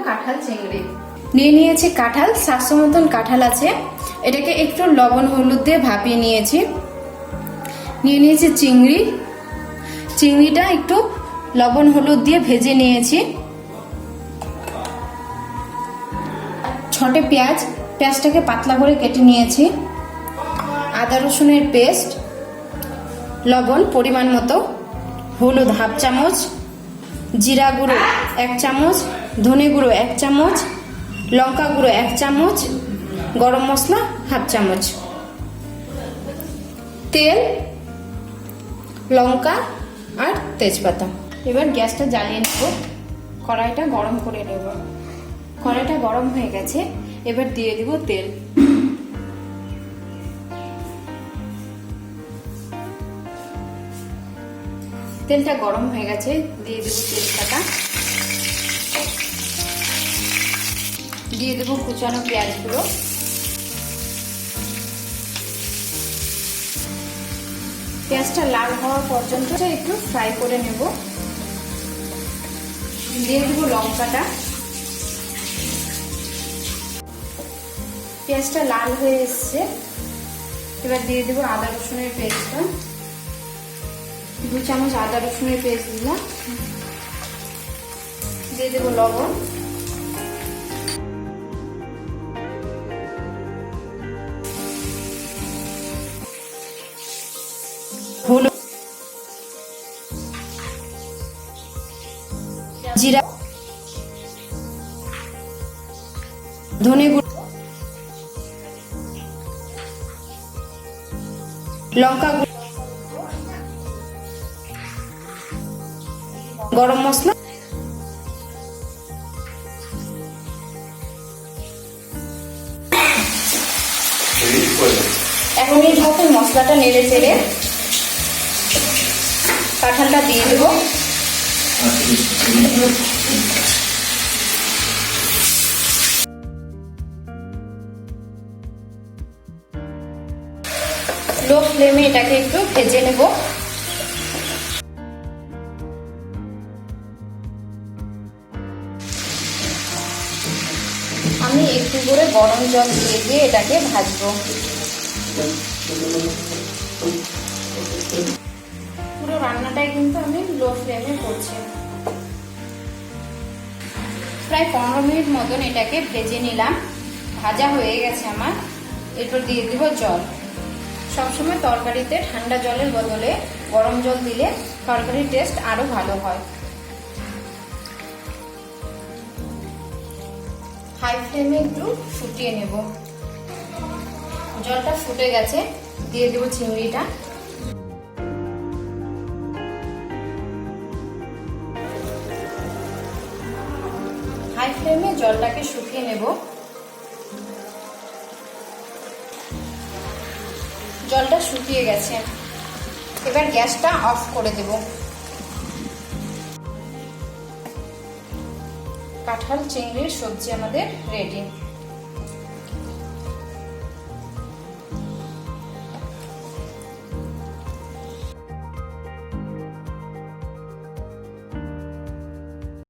কাঁঠাল চিংড়ি। নিয়ে নিয়েছি কাঁঠাল, 700 মতন কাঁঠাল আছে। এটাকে একটু লবণ হলুদ দিয়ে ভাপিয়ে নিয়েছি। নিয়ে নিয়েছি চিংড়ি, চিংড়িটা একটু লবণ হলুদ দিয়ে ভেজে নিয়েছি। 6টে পেঁয়াজ, পেঁয়াজটাকে পাতলা করে কেটে নিয়েছি। আদা রসুনের পেস্ট, লবণ পরিমাণ মতো, হলুদ হাফ চামচ, জিরা গুঁড়ো 1 চামচ, ধনে গুঁড়ো 1 চামচ, লঙ্কা গুঁড়ো 1 চামচ, গরম মশলা হাফ চামচ, তেল, লঙ্কা আর তেজপাতা। এবার গ্যাসটা জ্বালিয়ে নেব, কড়াইটা গরম করে নেব। কড়াইটা গরম হয়ে গেছে, এবার দিয়ে দিব তেল। তেলটা গরম হয়ে গেছে, দিয়ে দেব তেজপাতা, দিয়ে দেব কুচানো পেঁয়াজগুলো, পেঁয়াজটা লাল হওয়া পর্যন্ত একটু ফ্রাই করে নেব। দিয়ে দেব লঙ্কাটা, পেঁয়াজটা লাল হয়ে এসছে। এবার দিয়ে দেব আদা রসুনের পেস্টটা, 2 চামচ আদা রসুনের পেস্ট দিলাম। দিয়ে দেব লবণ, হলুদ, জিরা, ধনে গুঁড়ো, লঙ্কা গুঁড়ো, গরম মশলা, এখন এই মতো মশলাটা নেড়ে চেড়ে কাঁঠালটা দিয়ে দেব। লো ফ্লেমে এটাকে একটু ভেজে নেব। আমি একটু করে গরম জল দিয়ে দিয়ে এটাকে ভাজবো। পুরো রান্নাটাই কিন্তু আমি লো ফ্লেমে করছি। প্রায় 15 মিনিট মতন এটাকে ভেজে নিলাম, ভাজা হয়ে গেছে আমার। এরপর দিয়ে দিব জল। সবসময় তরকারিতে ঠান্ডা জলের বদলে গরম জল দিলে তরকারির টেস্ট আরো ভালো হয়। হাই ফ্লেমে একটু ফুটিয়ে নেব। জলটা ফুটে গেছে, দিয়ে দেব চিংড়িটা। হাই ফ্লেমে জলটাকে শুকিয়ে নেব। জলটা শুকিয়ে গেছে, এবার গ্যাসটা অফ করে দেব। কাঁঠাল চিংড়ির সবজি আমাদের রেডি।